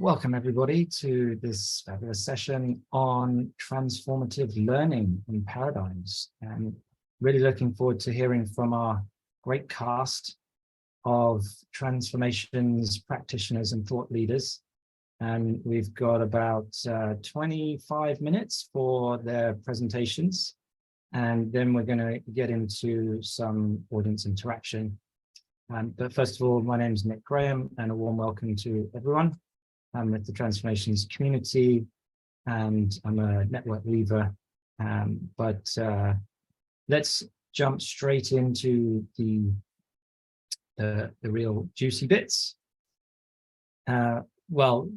Welcome everybody to this fabulous session on transformative learning and paradigms. And really looking forward to hearing from our great cast of transformations practitioners and thought leaders. And we've got about 25 minutes for their presentations. And then we're going to get into some audience interaction. But first of all, my name is Nick Graham, and a warm welcome to everyone. I'm with the Transformations community, and I'm a network weaver. Let's jump straight into the real juicy bits. Well,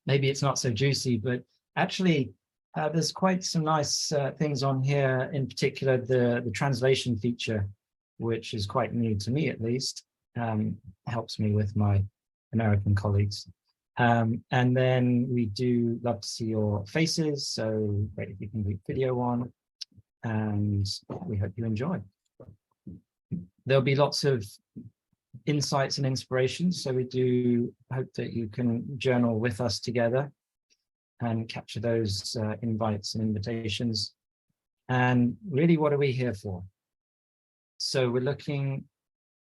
maybe it's not so juicy, but actually, there's quite some nice things on here. In particular, the translation feature, which is quite new to me at least, helps me with my American colleagues. And then we do love to see your faces, so great if you can leave video on, and we hope you enjoy. There'll be lots of insights and inspirations, so we do hope that you can journal with us together and capture those invites and invitations. And really, what are we here for? So we're looking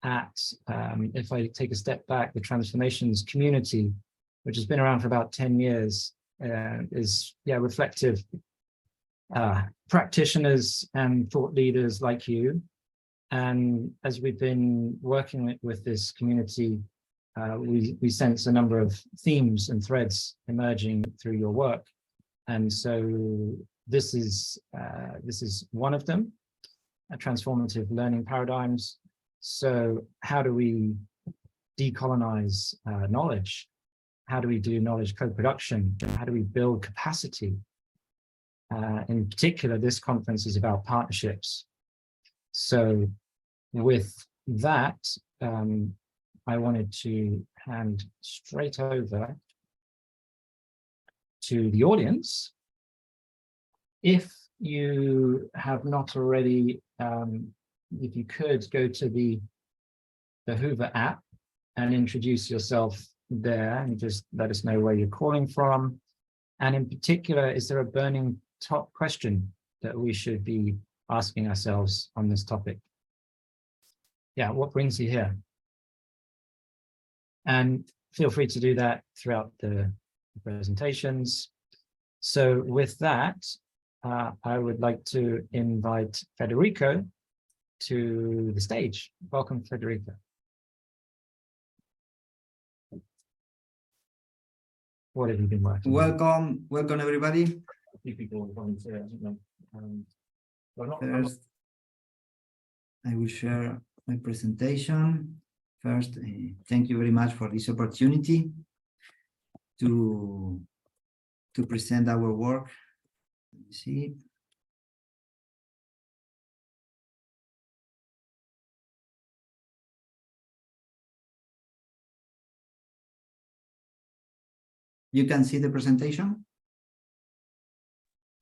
at, if I take a step back, the Transformations community, which has been around for about 10 years, is reflective practitioners and thought leaders like you. And as we've been working with this community, we sense a number of themes and threads emerging through your work. And so this is one of them, transformative learning paradigms. So how do we decolonize knowledge? How do we do knowledge co-production? How do we build capacity? In particular, this conference is about partnerships. So with that, I wanted to hand straight over to the audience. If you have not already, if you could go to the Hoover app and introduce yourself there and just let us know where you're calling from. And in particular, is there a burning top question that we should be asking ourselves on this topic? Yeah, what brings you here? And feel free to do that throughout the presentations. So with that, I would like to invite Federico to the stage. Welcome, Federico. What have you been working on? Welcome everybody. A few people volunteer, First, I will share my presentation. First, thank you very much for this opportunity to present our work. Let me see. You can see the presentation?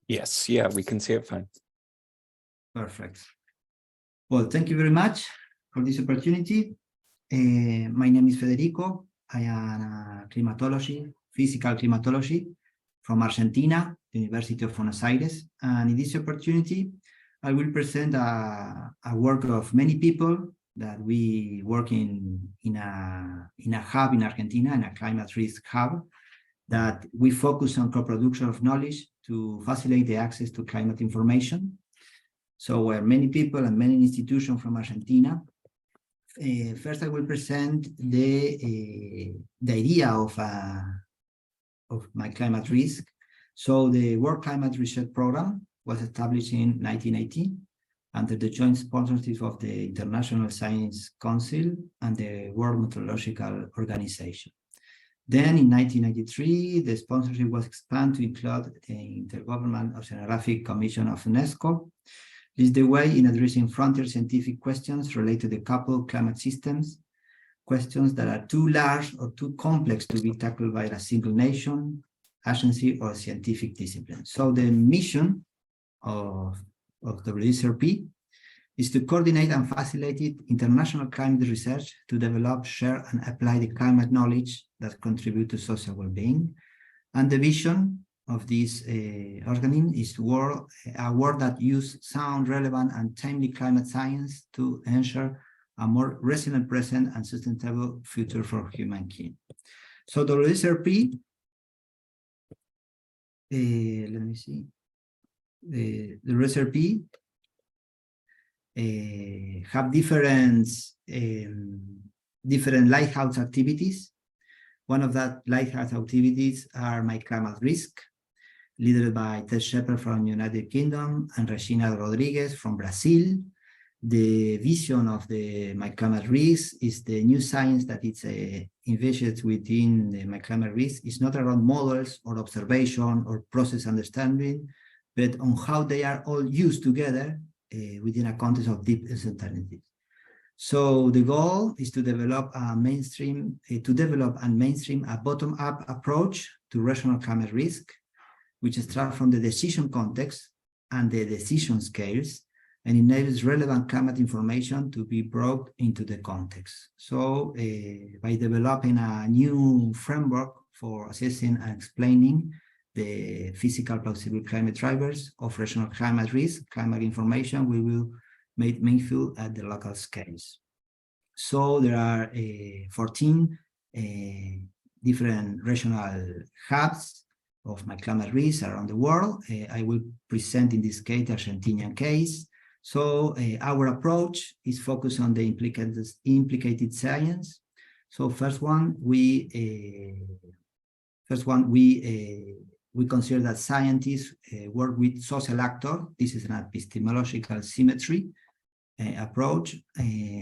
Yes, yeah, we can see it fine. Perfect. Well, thank you very much for this opportunity. My name is Federico. I am a physical climatology from Argentina, the University of Buenos Aires. And in this opportunity, I will present a work of many people that we work in a hub in Argentina, in a climate risk hub, that we focus on co-production of knowledge to facilitate the access to climate information. So where many people and many institutions from Argentina. First, I will present the idea of my climate risk. So the World Climate Research Program was established in 1980 under the joint sponsorship of the International Science Council and the World Meteorological Organization. Then in 1993, the sponsorship was expanded to include the Intergovernmental Oceanographic Commission of UNESCO. This is the way in addressing frontier scientific questions related to the coupled climate systems, questions that are too large or too complex to be tackled by a single nation, agency, or scientific discipline. So the mission of WSRP is to coordinate and facilitate international climate research to develop, share, and apply the climate knowledge that contribute to social well-being. And the vision of this organism is a world that uses sound, relevant, and timely climate science to ensure a more resilient present and sustainable future for humankind. So the WSRP, let me see, the WSRP have different lighthouse activities. One of that lighthouse activities are My Climate Risk, led by Ted Shepard from United Kingdom and Regina Rodriguez from Brazil. The vision of the My Climate Risk is the new science that it's envisioned within the My Climate Risk. It's not around models or observation or process understanding, but on how they are all used together within a context of deep uncertainty. So the goal is to develop and mainstream a bottom-up approach to rational climate risk, which starts from the decision context and the decision scales, and enables relevant climate information to be brought into the context. So by developing a new framework for assessing and explaining the physical plausible climate drivers of rational climate risk, climate information, we will make meaningful at the local scales. So there are 14 different regional hubs of My Climate Risk around the world. I will present in this case the Argentinian case. So our approach is focused on the implicated science. So first one, we consider that scientists work with social actors. This is an epistemological symmetry approach.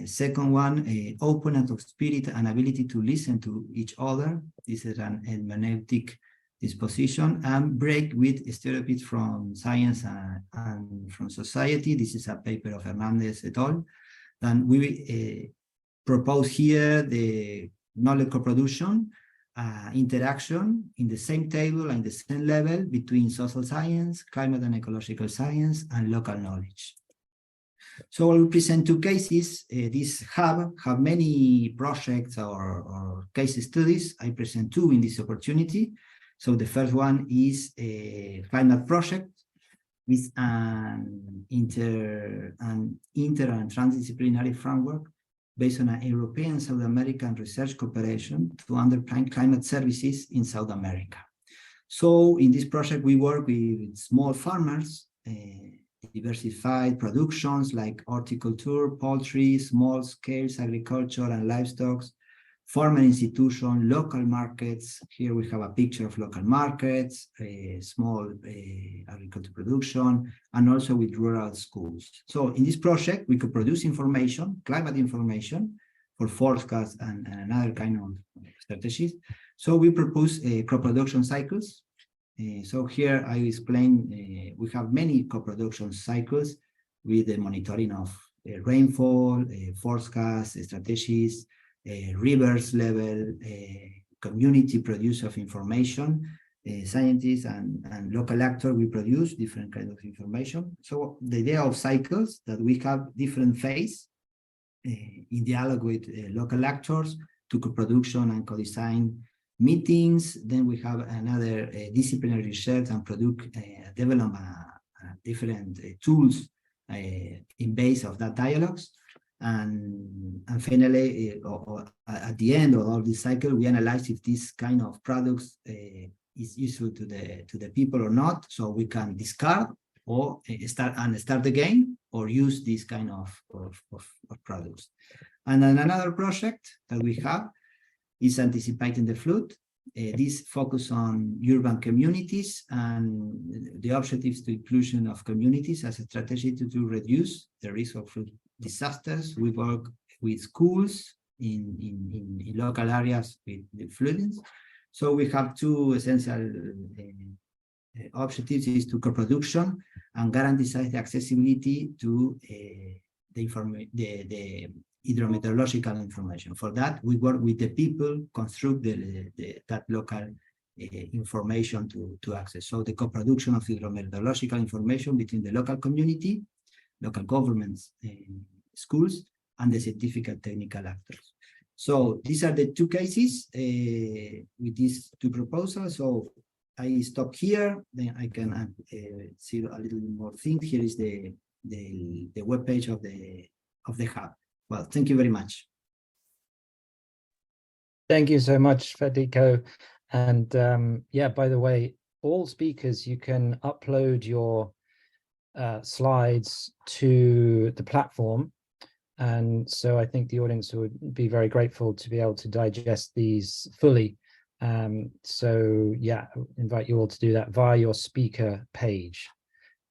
Second one, openness of spirit and ability to listen to each other. This is an hermeneutic disposition, and break with stereotypes from science and from society. This is a paper of Hernandez et al. And we propose here the knowledge co-production, interaction in the same table and the same level between social science, climate and ecological science, and local knowledge. So I will present two cases. This hub have many projects or case studies. I present two in this opportunity. So the first one is a climate project with an inter and transdisciplinary framework based on an European South American research cooperation to underpin climate services in South America. So in this project, we work with small farmers, diversified productions like horticulture, poultry, small scale agriculture and livestock, farming institution, local markets. Here we have a picture of local markets, small agriculture production, and also with rural schools. So in this project, we could produce information, climate information, for forecasts and another kind of strategies. So we propose crop production cycles. So here I explain, we have many co-production cycles with the monitoring of rainfall, forecast strategies, rivers level, community produce of information, scientists and local actors, we produce different kinds of information. So the idea of cycles that we have different phase in dialogue with local actors to co-production and co-design meetings. Then we have another disciplinary research and product develop different tools in base of that dialogues. And finally, at the end of all this cycle, we analyze if this kind of products is useful to the people or not. So we can discard or start again, or use this kind of products. And then another project that we have is anticipating the flood. This focus on urban communities, and the objectives to inclusion of communities as a strategy to reduce the risk of flood disasters. We work with schools in local areas with the floodings. So we have two essential objectives: is to co-production and guarantee the accessibility to the hydrometeorological information. For that, we work with the people, construct that local information to access. So the co-production of hydrometeorological information between the local community local governments, schools, and the scientific and technical actors. So these are the two cases with these two proposals. So I stop here, then I can see a little more things. Here is the webpage of the hub. Well, thank you very much. Thank you so much, Federico. And yeah, by the way, all speakers, you can upload your slides to the platform. And so I think the audience would be very grateful to be able to digest these fully. So yeah, I invite you all to do that via your speaker page.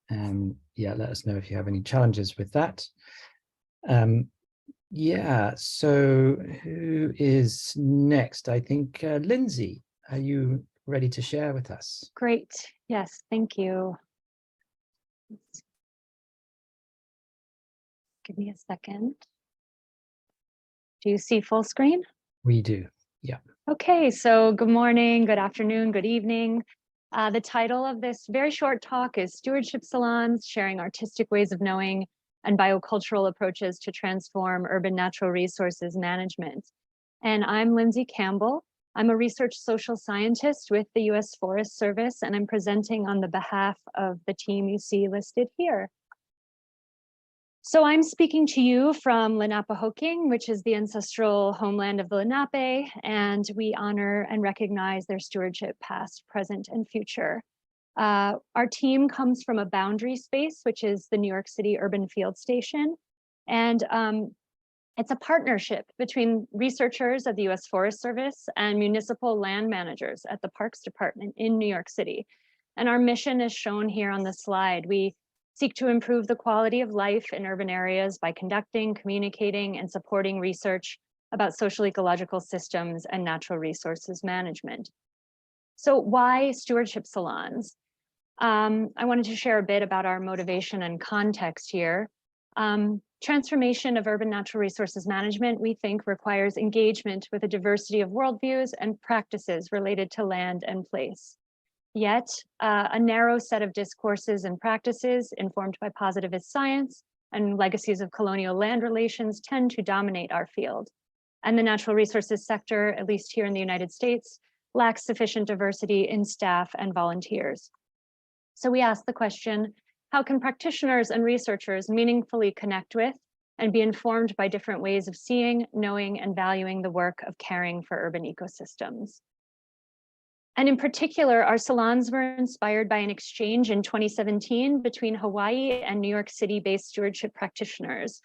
Yeah, let us know if you have any challenges with that. Yeah, so who is next? I think Lindsay, are you ready to share with us? Great. Yes, thank you. Give me a second. Do you see full screen? We do, yeah. Okay, so good morning, good afternoon, good evening. The title of this very short talk is Stewardship Salons, Sharing Artistic Ways of Knowing and Biocultural Approaches to Transform Urban Natural Resources Management. And I'm Lindsay Campbell. I'm a research social scientist with the U.S. Forest Service, and I'm presenting on the behalf of the team you see listed here. So I'm speaking to you from Lenapehoking, which is the ancestral homeland of the Lenape, and we honor and recognize their stewardship past, present, and future. Our team comes from a boundary space, which is the New York City Urban Field Station. And it's a partnership between researchers of the U.S. Forest Service and municipal land managers at the Parks Department in New York City. And our mission is shown here on the slide. We seek to improve the quality of life in urban areas by conducting, communicating, and supporting research about social ecological systems and natural resources management. So why stewardship salons? I wanted to share a bit about our motivation and context here. Transformation of urban natural resources management, we think, requires engagement with a diversity of worldviews and practices related to land and place. Yet, a narrow set of discourses and practices informed by positivist science and legacies of colonial land relations tend to dominate our field. And the natural resources sector, at least here in the United States, lacks sufficient diversity in staff and volunteers. So we ask the question, how can practitioners and researchers meaningfully connect with and be informed by different ways of seeing, knowing, and valuing the work of caring for urban ecosystems? And in particular, our salons were inspired by an exchange in 2017 between Hawaii and New York City-based stewardship practitioners.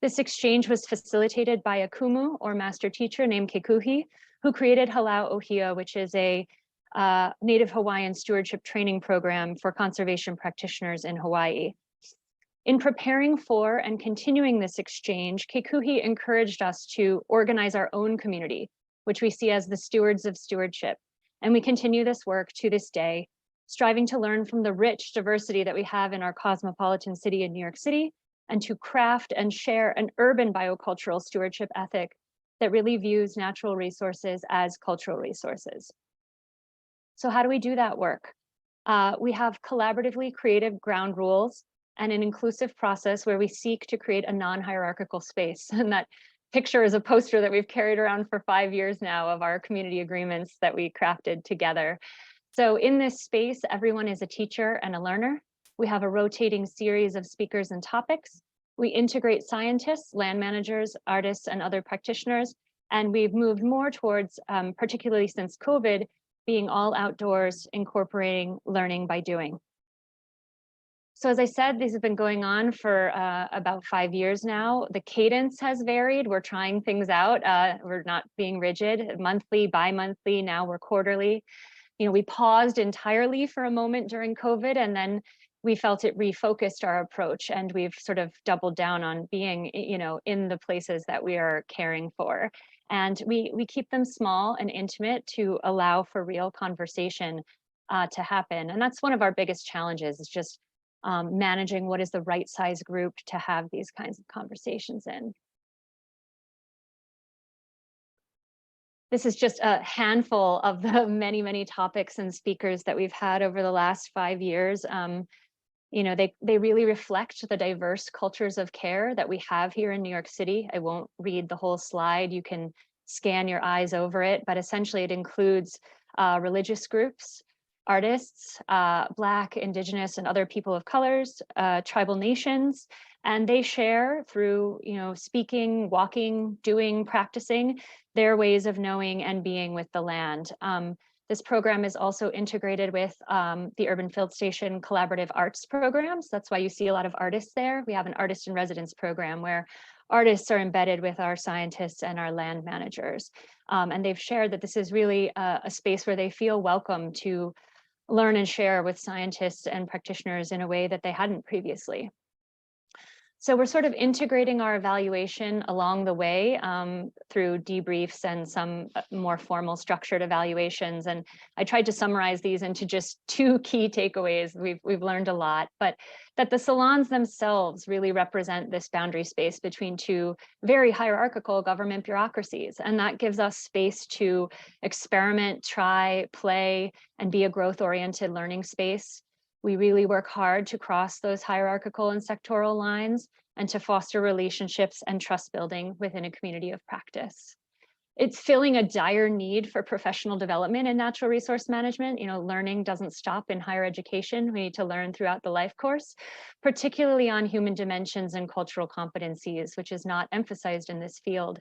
This exchange was facilitated by a kumu, or master teacher, named Kekuhi, who created Halau Ohia, which is a Native Hawaiian stewardship training program for conservation practitioners in Hawaii. In preparing for and continuing this exchange, Kekuhi encouraged us to organize our own community, which we see as the stewards of stewardship. And we continue this work to this day, striving to learn from the rich diversity that we have in our cosmopolitan city in New York City, and to craft and share an urban biocultural stewardship ethic that really views natural resources as cultural resources. So how do we do that work? We have collaboratively creative ground rules and an inclusive process where we seek to create a non-hierarchical space. And that picture is a poster that we've carried around for 5 years now of our community agreements that we crafted together. So in this space, everyone is a teacher and a learner. We have a rotating series of speakers and topics. We integrate scientists, land managers, artists, and other practitioners. And we've moved more towards, particularly since COVID, being all outdoors, incorporating learning by doing. So as I said, these have been going on for about 5 years now. The cadence has varied. We're trying things out. We're not being rigid, monthly, bi-monthly, now we're quarterly. You know, we paused entirely for a moment during COVID, and then we felt it refocused our approach, and we've sort of doubled down on being, you know, in the places that we are caring for. And we keep them small and intimate to allow for real conversation to happen. And that's one of our biggest challenges, is just managing what is the right size group to have these kinds of conversations in. This is just a handful of the many, many topics and speakers that we've had over the last 5 years. You know, they really reflect the diverse cultures of care that we have here in New York City. I won't read the whole slide. You can scan your eyes over it, but essentially it includes religious groups, artists, Black, Indigenous, and other people of colors, tribal nations, and they share through, you know, speaking, walking, doing, practicing their ways of knowing and being with the land. This program is also integrated with the Urban Field Station Collaborative Arts programs. That's why you see a lot of artists there. We have an artist in residence program where artists are embedded with our scientists and our land managers. And they've shared that this is really a space where they feel welcome to learn and share with scientists and practitioners in a way that they hadn't previously. So we're sort of integrating our evaluation along the way through debriefs and some more formal structured evaluations. And I tried to summarize these into just 2 key takeaways. We've learned a lot, but that the salons themselves really represent this boundary space between 2 very hierarchical government bureaucracies. And that gives us space to experiment, try, play, and be a growth-oriented learning space. We really work hard to cross those hierarchical and sectoral lines and to foster relationships and trust building within a community of practice. It's filling a dire need for professional development in natural resource management. You know, learning doesn't stop in higher education. We need to learn throughout the life course, particularly on human dimensions and cultural competencies, which is not emphasized in this field.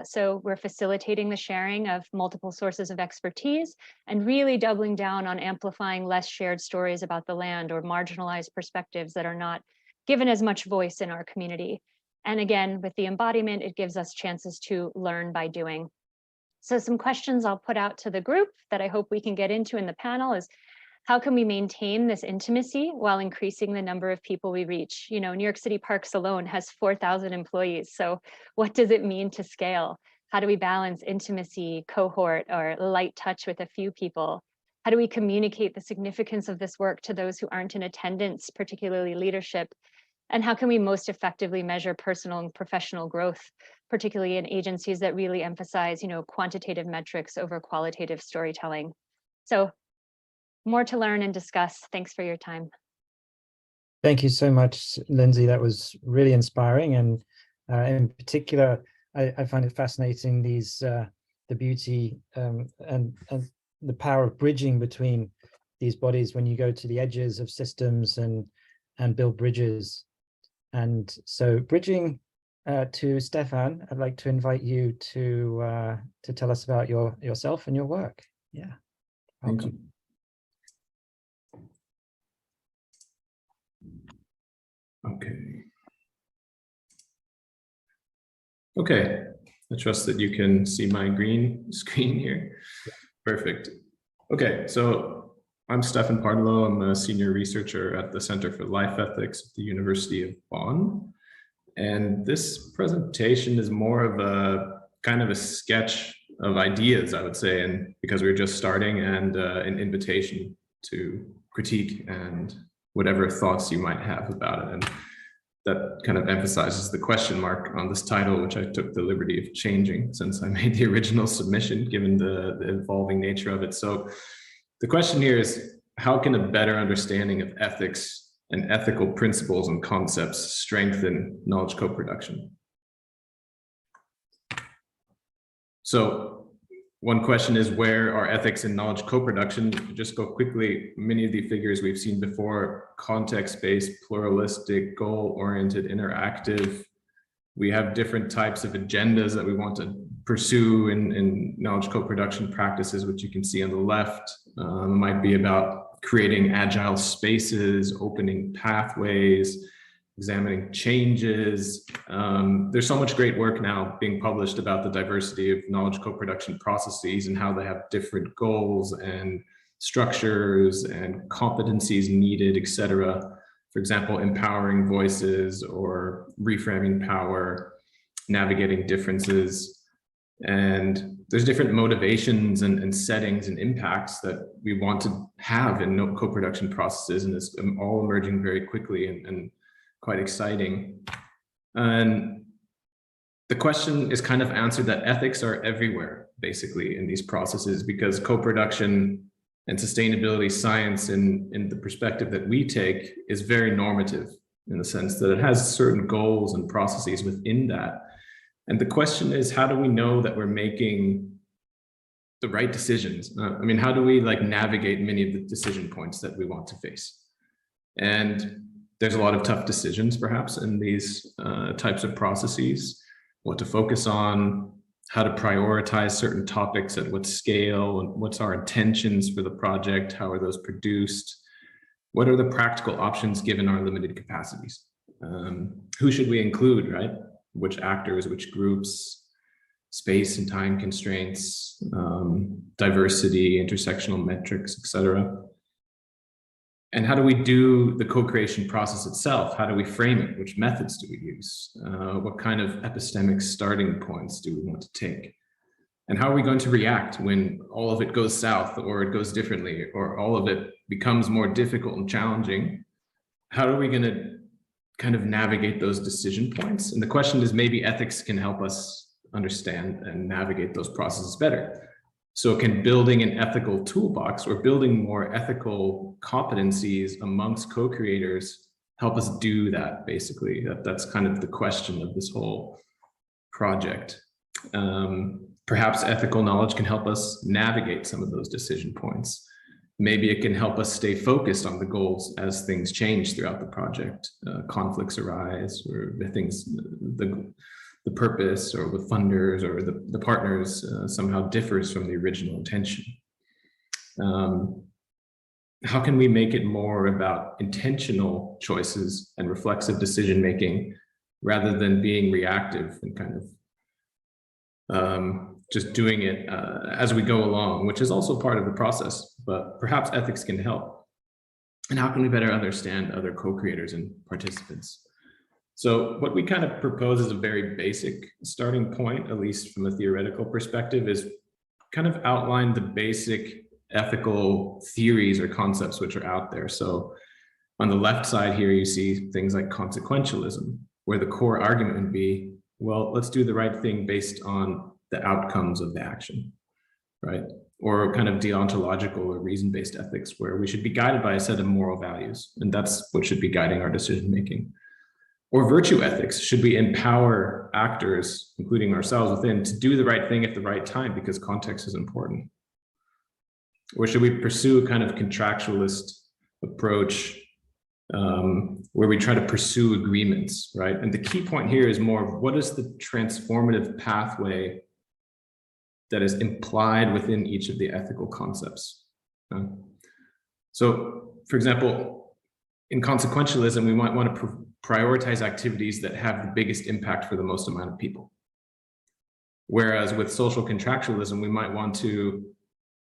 So we're facilitating the sharing of multiple sources of expertise and really doubling down on amplifying less shared stories about the land or marginalized perspectives that are not given as much voice in our community. And again, with the embodiment, it gives us chances to learn by doing. So some questions I'll put out to the group that I hope we can get into in the panel is, how can we maintain this intimacy while increasing the number of people we reach? You know, New York City Parks alone has 4,000 employees. So what does it mean to scale? How do we balance intimacy, cohort, or light touch with a few people? How do we communicate the significance of this work to those who aren't in attendance, particularly leadership? And how can we most effectively measure personal and professional growth, particularly in agencies that really emphasize, you know, quantitative metrics over qualitative storytelling? So more to learn and discuss. Thanks for your time. Thank you so much, Lindsay. That was really inspiring. And in particular, I find it fascinating, the beauty and the power of bridging between these bodies when you go to the edges of systems and build bridges. And so bridging to Stefan, I'd like to invite you to tell us about yourself and your work. Yeah. Thank you. Okay, I trust that you can see my green screen here. Perfect. Okay, so I'm Stefan Pardelot. I'm a senior researcher at the Center for Life Ethics at the University of Bonn. And this presentation is more of a kind of a sketch of ideas, I would say, and because we're just starting, and an invitation to critique and whatever thoughts you might have about it. And that kind of emphasizes the question mark on this title, which I took the liberty of changing since I made the original submission, given the evolving nature of it. So the question here is, how can a better understanding of ethics and ethical principles and concepts strengthen knowledge co-production? So one question is, where are ethics and knowledge co-production? Just go quickly, many of the figures we've seen before: context-based, pluralistic, goal-oriented, interactive. We have different types of agendas that we want to pursue in knowledge co-production practices, which you can see on the left. It might be about creating agile spaces, opening pathways, examining changes. There's so much great work now being published about the diversity of knowledge co-production processes and how they have different goals and structures and competencies needed, etc. For example, empowering voices or reframing power, navigating differences. And there's different motivations and settings and impacts that we want to have in co-production processes, and it's all emerging very quickly and quite exciting. And the question is kind of answered that ethics are everywhere, basically, in these processes, because co-production And sustainability science in the perspective that we take is very normative in the sense that it has certain goals and processes within that. And the question is, how do we know that we're making the right decisions? I mean, how do we like navigate many of the decision points that we want to face? And there's a lot of tough decisions perhaps in these types of processes, what to focus on, how to prioritize certain topics at what scale, and what's our intentions for the project, how are those produced, what are the practical options given our limited capacities, who should we include, right? Which actors, which groups, space and time constraints, diversity, intersectional metrics, etc. And how do we do the co-creation process itself? How do we frame it? Which methods do we use? What kind of epistemic starting points do we want to take? And how are we going to react when all of it goes south or it goes differently or all of it becomes more difficult and challenging? How are we going to kind of navigate those decision points? And the question is, maybe ethics can help us understand and navigate those processes better. So can building an ethical toolbox or building more ethical competencies amongst co-creators help us do that, basically? That's kind of the question of this whole project. Perhaps ethical knowledge can help us navigate some of those decision points. Maybe it can help us stay focused on the goals as things change throughout the project. Conflicts arise, or the purpose or the funders or the partners somehow differs from the original intention. How can we make it more about intentional choices and reflexive decision making rather than being reactive and kind of just doing it as we go along, which is also part of the process, but perhaps ethics can help. And how can we better understand other co-creators and participants? So what we kind of propose as a very basic starting point, at least from a theoretical perspective, is kind of outline the basic ethical theories or concepts which are out there. So on the left side here, you see things like consequentialism, where the core argument would be, well, let's do the right thing based on the outcomes of the action, right? Or kind of deontological or reason-based ethics, where we should be guided by a set of moral values, and that's what should be guiding our decision-making. Or virtue ethics, should we empower actors, including ourselves within, to do the right thing at the right time because context is important? Or should we pursue a kind of contractualist approach where we try to pursue agreements, right? And the key point here is more of what is the transformative pathway that is implied within each of the ethical concepts. So, for example, in consequentialism, we might want to prioritize activities that have the biggest impact for the most amount of people. Whereas with social contractualism, we might want to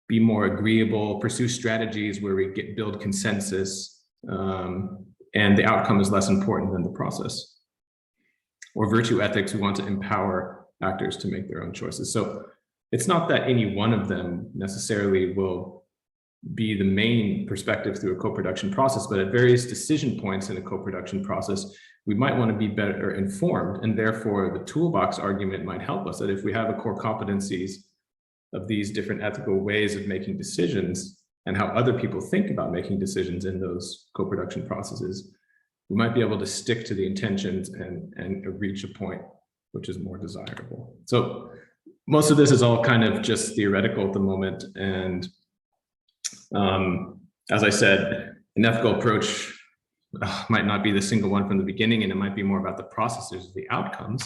be more agreeable, pursue strategies where we build consensus, and the outcome is less important than the process. Or virtue ethics, we want to empower actors to make their own choices. So it's not that any one of them necessarily will be the main perspective through a co-production process, but at various decision points in a co-production process, we might want to be better informed, and therefore the toolbox argument might help us, that if we have a core competencies of these different ethical ways of making decisions and how other people think about making decisions in those co-production processes, we might be able to stick to the intentions and reach a point which is more desirable. So most of this is all kind of just theoretical at the moment, and as I said, an ethical approach might not be the single one from the beginning, and it might be more about the processes, the outcomes.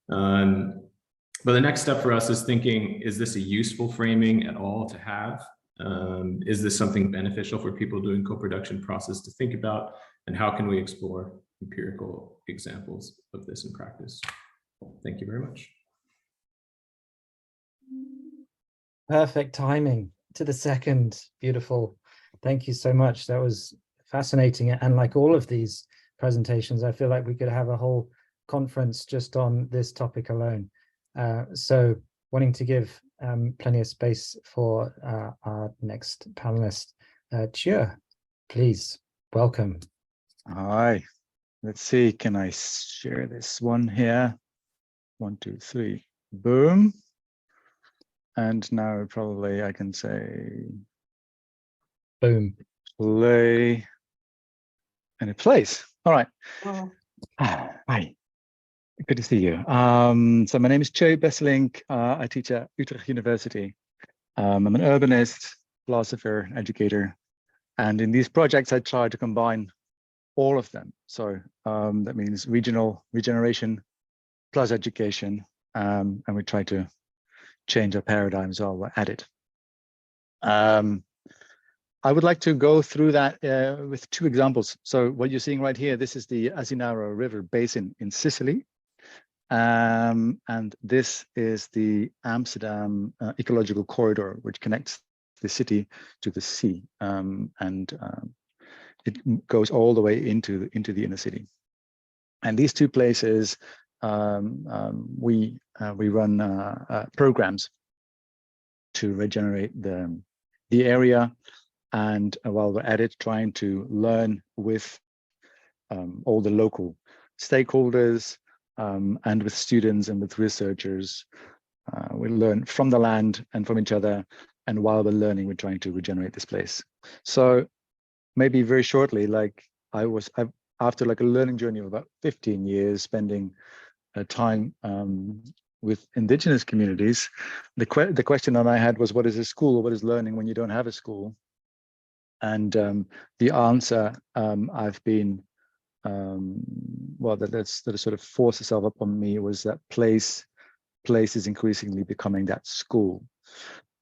But the next step for us is thinking, is this a useful framing at all to have? Is this something beneficial for people doing co-production process to think about? And how can we explore empirical examples of this in practice? Thank you very much. Perfect timing to the second. Beautiful. Thank you so much. That was fascinating. And like all of these presentations, I feel like we could have a whole conference just on this topic alone. So wanting to give plenty of space for our next panelist, Chia, please, welcome. Hi, let's see, can I share this one here? 1, 2, 3, boom. And now probably I can say Boom. Play. And it plays. All right. Oh. Hi. Good to see you. So my name is Joe Besselink. I teach at Utrecht University. I'm an urbanist, philosopher, educator. And in these projects, I try to combine all of them. So that means regeneration plus education. And we try to change our paradigms while we're at it. I would like to go through that with two examples. So what you're seeing right here, this is the Asinaro River basin in Sicily. And this is the Amsterdam ecological corridor, which connects the city to the sea. It goes all the way into the inner city. And these two places, we run programs to regenerate the area. And while we're at it, trying to learn with all the local stakeholders and with students and with researchers. We learn from the land and from each other. And while we're learning, we're trying to regenerate this place. So maybe very shortly, like after like a learning journey of about 15 years, spending time with indigenous communities, the question that I had was, what is a school? What is learning when you don't have a school? And the answer I've been, well, that sort of forced itself upon me was that place is increasingly becoming that school.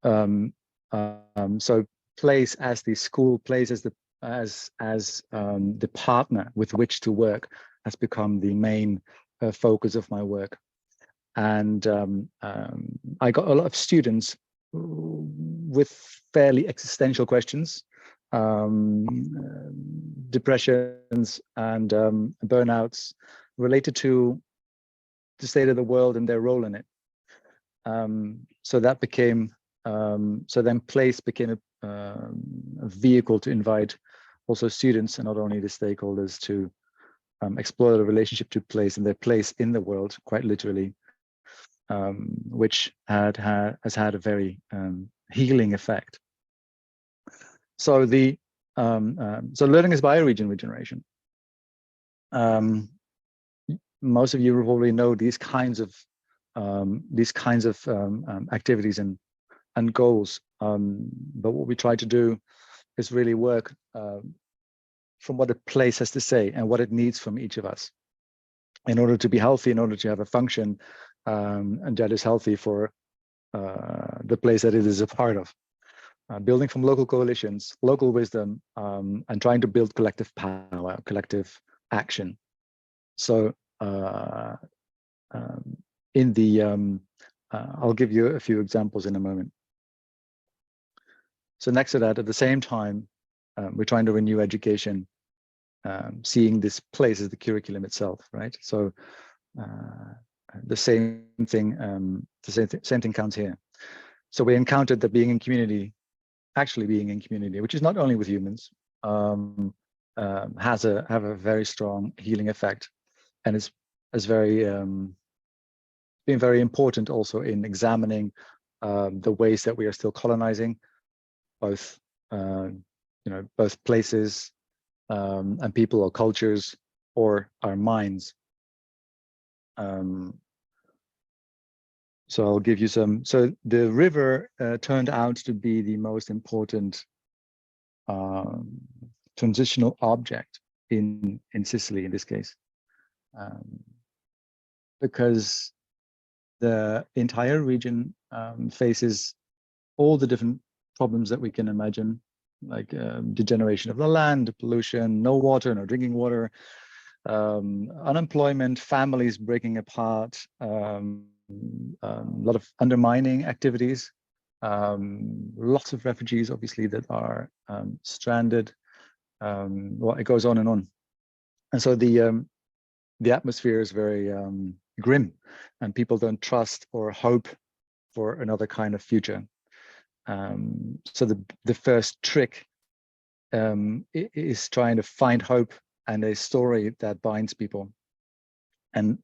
So place as the school, place as the partner with which to work has become the main focus of my work. And I got a lot of students with fairly existential questions, depressions and burnouts related to the state of the world and their role in it. So that became, so then place became a vehicle to invite also students and not only the stakeholders to explore the relationship to place and their place in the world, quite literally, which has had a very healing effect. So so learning is bioregion regeneration. Most of you probably know these kinds of activities and goals. But what we try to do is really work from what a place has to say and what it needs from each of us in order to be healthy, in order to have a function and that is healthy for the place that it is a part of. Building from local coalitions, local wisdom, and trying to build collective power, collective action. So in the, I'll give you a few examples in a moment. So next to that, at the same time, we're trying to renew education, seeing this place as the curriculum itself, right? So the same thing, same thing counts here. So we encountered that being in community, actually being in community, which is not only with humans, have a very strong healing effect, and it's very been very important also in examining the ways that we are still colonizing both both places and people or cultures or our minds. So I'll give you some. So the river turned out to be the most important transitional object in Sicily in this case, because the entire region faces all the different problems that we can imagine, like degeneration of the land, pollution, no water, no drinking water, unemployment, families breaking apart, a lot of undermining activities, lots of refugees, obviously, that are stranded. Well, it goes on. And so the atmosphere is very grim, and people don't trust or hope for another kind of future. So the first trick is trying to find hope and a story that binds people. And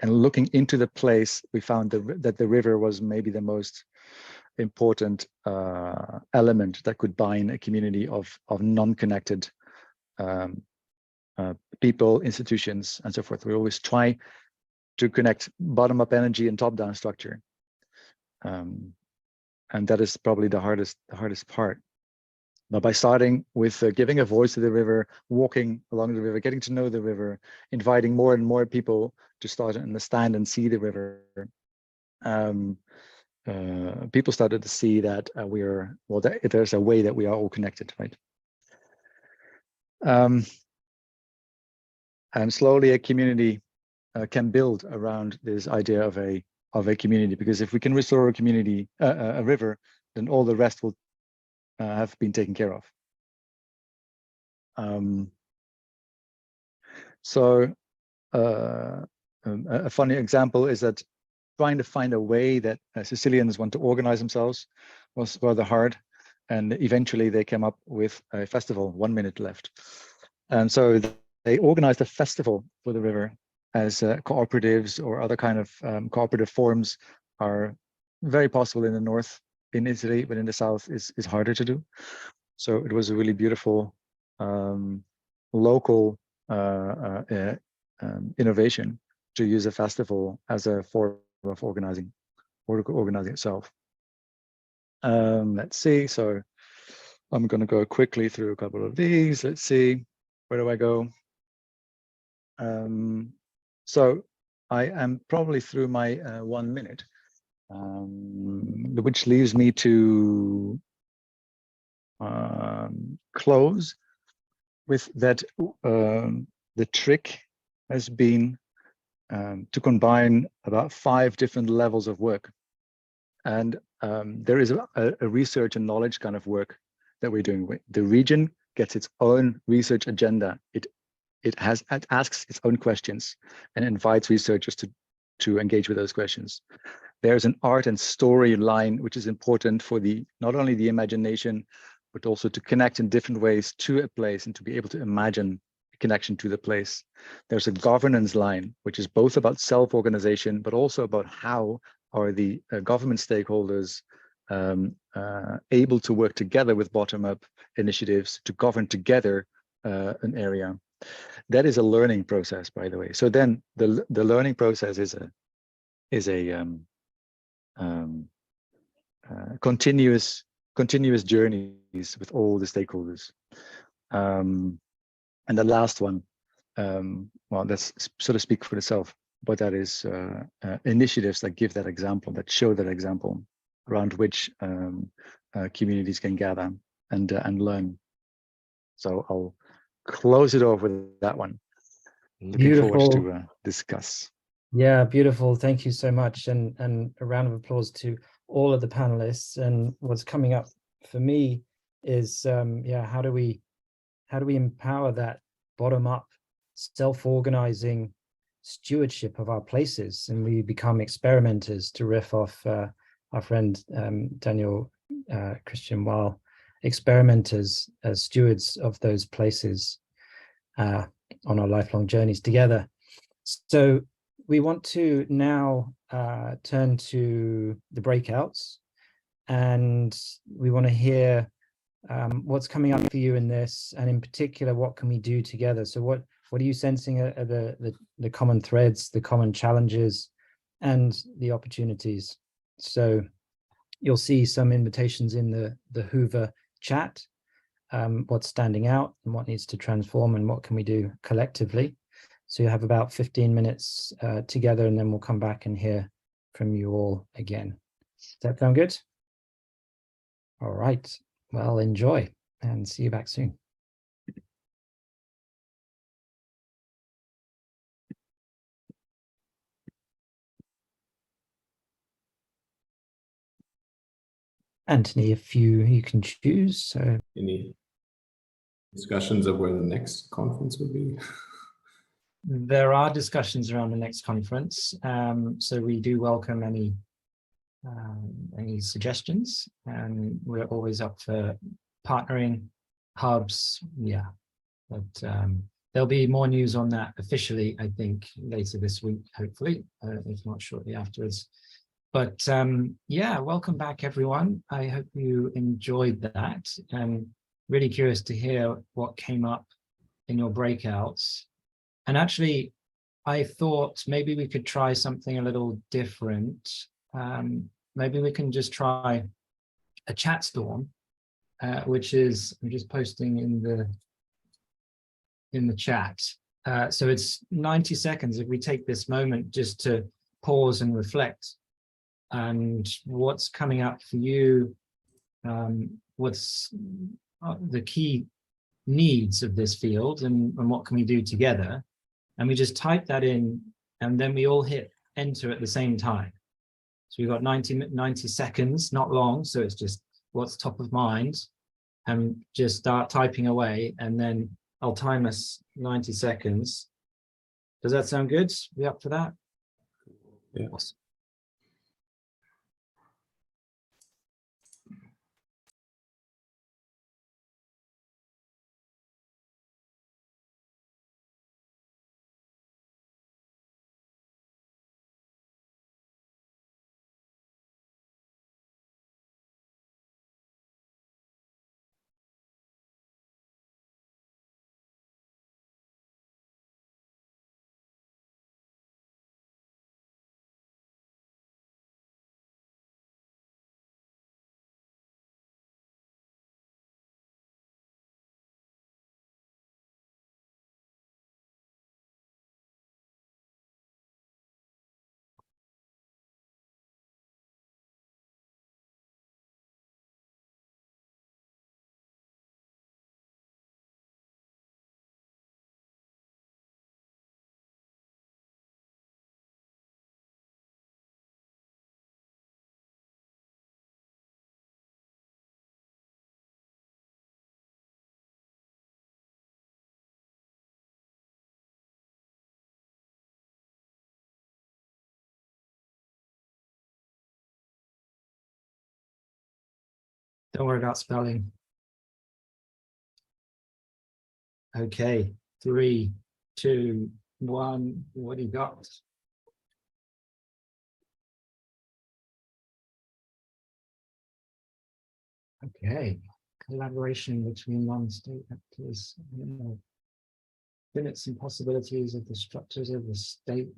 looking into the place, we found that the river was maybe the most important element that could bind a community of non-connected people, institutions, and so forth. We always try to connect bottom-up energy and top-down structure, and that is probably the hardest part. But by starting with giving a voice to the river, walking along the river, getting to know the river, inviting more and more people to start to understand and see the river, people started to see that there's a way that we are all connected, right? And slowly a community can build around this idea of a community, because if we can restore a community, a river, then all the rest will have been taken care of. So a funny example is that trying to find a way that Sicilians want to organize themselves was rather hard, and eventually they came up with a festival, 1 minute left. And so they organized a festival for the river, as cooperatives or other kind of cooperative forms are very possible in the north in Italy, but in the south is harder to do. So it was a really beautiful local innovation to use a festival as a form of organizing itself. Let's see. So I'm going to go quickly through a couple of these. Let's see. Where do I go? So I am probably through my 1 minute, which leaves me to close with that. The trick has been to combine about 5 different levels of work. And there is a research and knowledge kind of work that we're doing. The region gets its own research agenda. It asks its own questions and invites researchers to engage with those questions. There's an art and story line, which is important for not only the imagination, but also to connect in different ways to a place and to be able to imagine a connection to the place. There's a governance line, which is both about self-organization, but also about how are the government stakeholders able to work together with bottom-up initiatives to govern together an area. That is a learning process, by the way. So then the learning process is a continuous journeys with all the stakeholders. And the last one, well, that's sort of speak for itself, but that is initiatives that give that example, that show that example, around which communities can gather and learn. So I'll close it off with that one. Looking forward to discuss. Yeah, beautiful. Thank you so much. And a round of applause to all of the panelists. And what's coming up for me is, how do we empower that bottom-up, self-organizing stewardship of our places, and we become experimenters, to riff off our friend Daniel Christian Weil, experimenters as stewards of those places on our lifelong journeys together. So we want to now turn to the breakouts, and we want to hear what's coming up for you in this, and in particular, what can we do together? So what are you sensing are the common threads, the common challenges, and the opportunities? So you'll see some invitations in the Hoover chat, what's standing out and what needs to transform and what can we do collectively. So you have about 15 minutes together, and then we'll come back and hear from you all again. Does that sound good? All right. Well, enjoy and see you back soon. Anthony, if you can choose. So Any discussions of where the next conference would be? there are discussions around the next conference. So we do welcome any suggestions, and we're always up for partnering hubs. Yeah, but there'll be more news on that officially, I think, later this week, hopefully, if not shortly afterwards. But yeah, welcome back, everyone. I hope you enjoyed that. I'm really curious to hear what came up in your breakouts. And actually, I thought maybe we could try something a little different. Maybe we can just try a chat storm, which is, I'm just posting in the chat. So it's 90 seconds if we take this moment just to pause and reflect. And what's coming up for you, what's the key needs of this field, and what can we do together? And we just type that in, and then we all hit enter at the same time. So we've got 90 seconds, not long, so it's just what's top of mind, and just start typing away, and then I'll time us 90 seconds. Does that sound good? We up for that? Yeah. Awesome. Don't worry about spelling. Okay, 3, 2, 1. What do you got? Okay, collaboration between non-state actors, limits and possibilities of the structures of the state.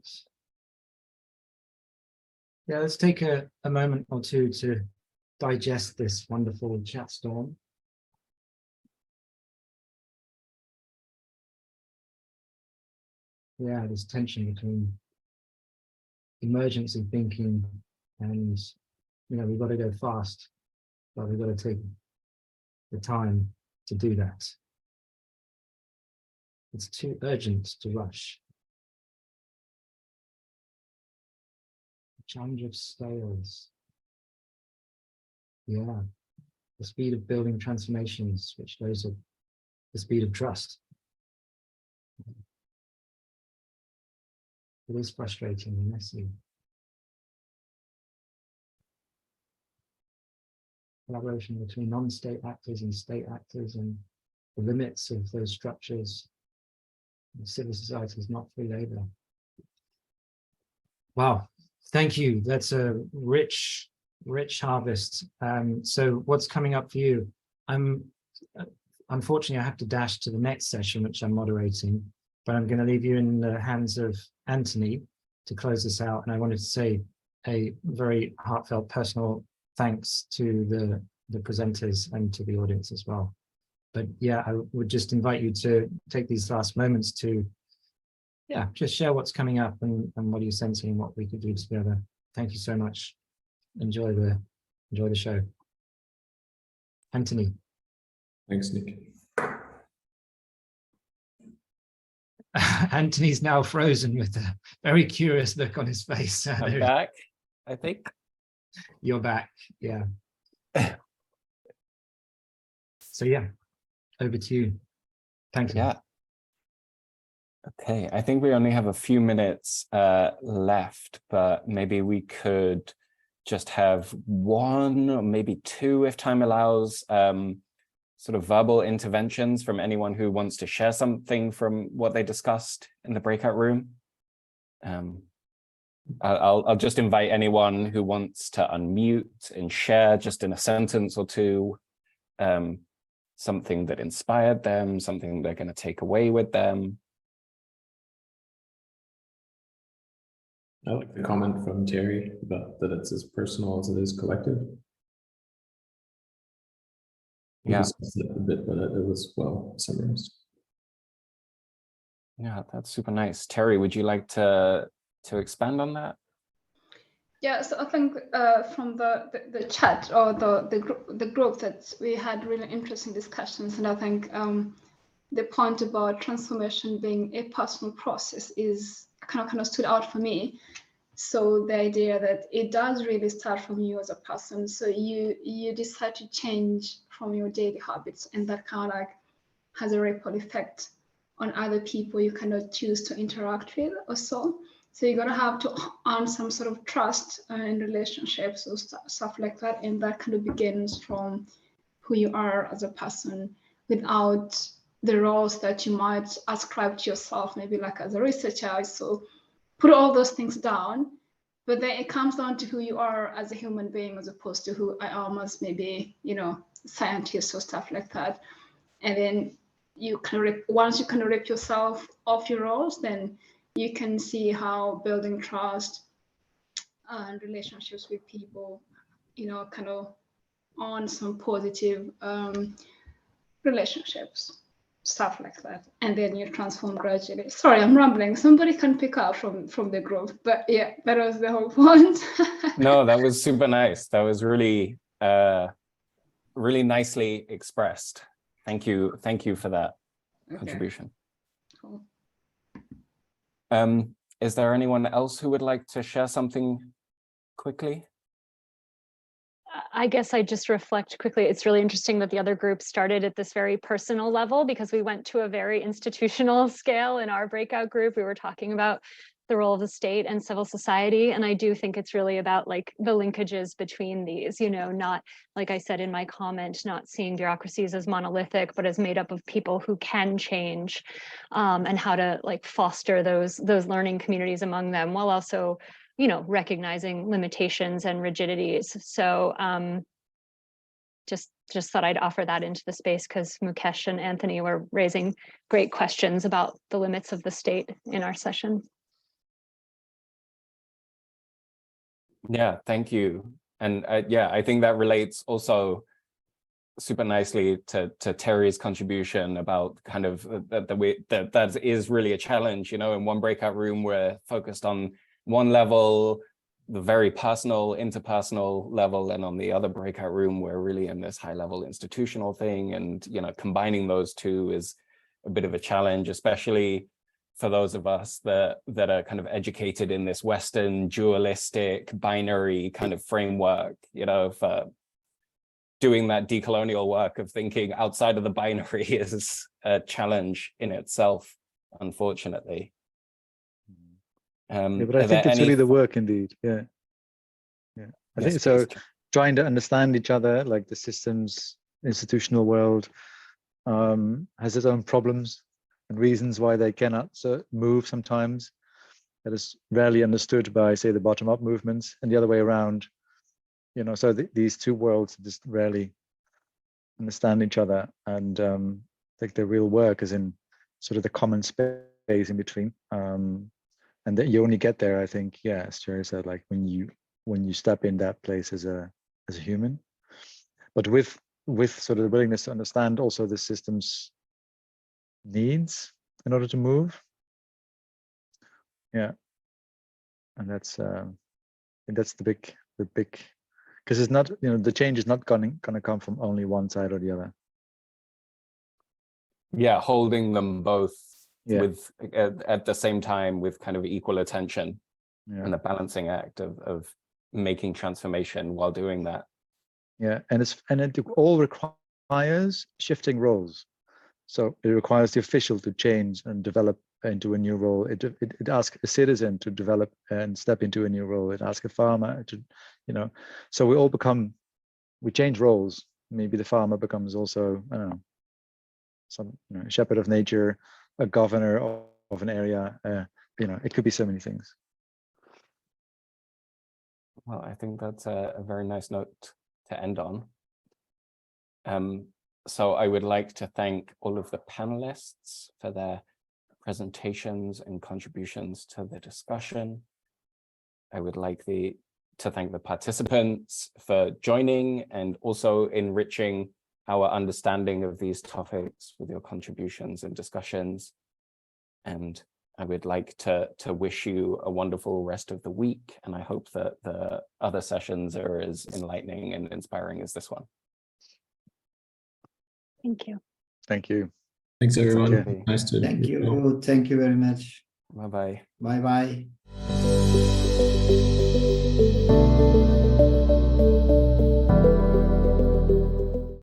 Yeah, let's take a moment or two to digest this wonderful chat storm. Yeah, this tension between emergency thinking and, we've got to go fast, but we've got to take the time to do that. It's too urgent to rush. The challenge of scales. Yeah, the speed of building transformations, which goes at the speed of trust. It is frustrating and messy. Collaboration between non-state actors and state actors, and the limits of those structures. Civil society is not free labor. Wow, thank you. That's a rich harvest. So what's coming up for you? Unfortunately, I have to dash to the next session, which I'm moderating, but I'm going to leave you in the hands of Anthony to close this out. And I wanted to say a very heartfelt personal thanks to the presenters and to the audience as well. But yeah, I would just invite you to take these last moments to, yeah, just share what's coming up and what are you sensing and what we could do together. Thank you so much. Enjoy the show. Anthony. Thanks, Nick. Anthony's now frozen with a very curious look on his face. I'm back, I think. You're back, yeah. So yeah, over to you. Thank you. Yeah. Okay, I think we only have a few minutes left, but maybe we could just have one or maybe two, if time allows, sort of verbal interventions from anyone who wants to share something from what they discussed in the breakout room. I'll just invite anyone who wants to unmute and share just in a sentence or two, something that inspired them, something they're going to take away with them. I like the comment from Terry about that it's as personal as it is collective. We Yeah. discussed it a bit, but it was well summarized. Yeah, that's super nice. Terry, would you like to expand on that? Yeah, so I think from the chat or the group that we had really interesting discussions, and I think the point about transformation being a personal process is kind of stood out for me. So the idea that it does really start from you as a person. So you decide to change from your daily habits, and that kind of like has a ripple effect on other people you cannot choose to interact with or so. So you're gonna have to earn some sort of trust in relationships or stuff like that, and that kind of begins from who you are as a person without the roles that you might ascribe to yourself, maybe like as a researcher. So put all those things down, but then it comes down to who you are as a human being as opposed to who I am as maybe, you know, scientist or stuff like that. And then you can once you can rip yourself off your roles, then you can see how building trust and relationships with people, you know, kind of on some positive relationships, stuff like that. And then you transform gradually. Sorry, I'm rambling. Somebody can pick up from the group, but yeah, that was the whole point. No, that was super nice. That was really, really nicely expressed. Thank you for that contribution. Cool. Is there anyone else who would like to share something quickly? I guess I just reflect quickly. It's really interesting that the other group started at this very personal level, because we went to a very institutional scale in our breakout group. We were talking about the role of the state and civil society. And I do think it's really about like the linkages between these, you know, not, like I said in my comment, not seeing bureaucracies as monolithic, but as made up of people who can change, and how to like foster those learning communities among them, while also, you know, recognizing limitations and rigidities. So just thought I'd offer that into the space, because Mukesh and Anthony were raising great questions about the limits of the state in our session. Yeah, thank you. And yeah, I think that relates also super nicely to Terry's contribution about kind of that is really a challenge. You know, in one breakout room, we're focused on one level, the very personal, interpersonal level, and on the other breakout room, we're really in this high level institutional thing. And, you know, combining those two is a bit of a challenge, especially for those of us that are kind of educated in this Western dualistic binary kind of framework, you know, for doing that decolonial work of thinking outside of the binary is a challenge in itself, unfortunately. Yeah, but I think it's really the work indeed. Yeah. I think so. Trying to understand each other, like the systems, institutional world, has its own problems and reasons why they cannot move sometimes. That is rarely understood by, say, the bottom-up movements, and the other way around. You know, so these two worlds just rarely understand each other, and like the real work is in sort of the common space in between. And that you only get there, I think, yeah, as Jerry said, like when you step in that place as a human, but with sort of the willingness to understand also the system's needs in order to move. Yeah, and that's the big, because it's not, you know, the change is not gonna come from only one side or the other. Yeah, holding them both. Yeah. With at the same time with kind of equal attention, Yeah. and the balancing act of making transformation while doing that. Yeah, and it all requires shifting roles. So it requires the official to change and develop into a new role. It asks a citizen to develop and step into a new role. It asks a farmer to, you know, so we change roles. Maybe the farmer becomes also, I don't know, some, you know, shepherd of nature, a governor of an area. You know, it could be so many things. Well, I think that's a very nice note to end on. So I would like to thank all of the panelists for their presentations and contributions to the discussion. I would like to thank the participants for joining and also enriching our understanding of these topics with your contributions and discussions. And I would like to wish you a wonderful rest of the week. And I hope that the other sessions are as enlightening and inspiring as this one. Thank you. Thank you. Thanks, everyone. Okay. Nice to Thank meet you. Thank you very much. Bye-bye. Bye bye.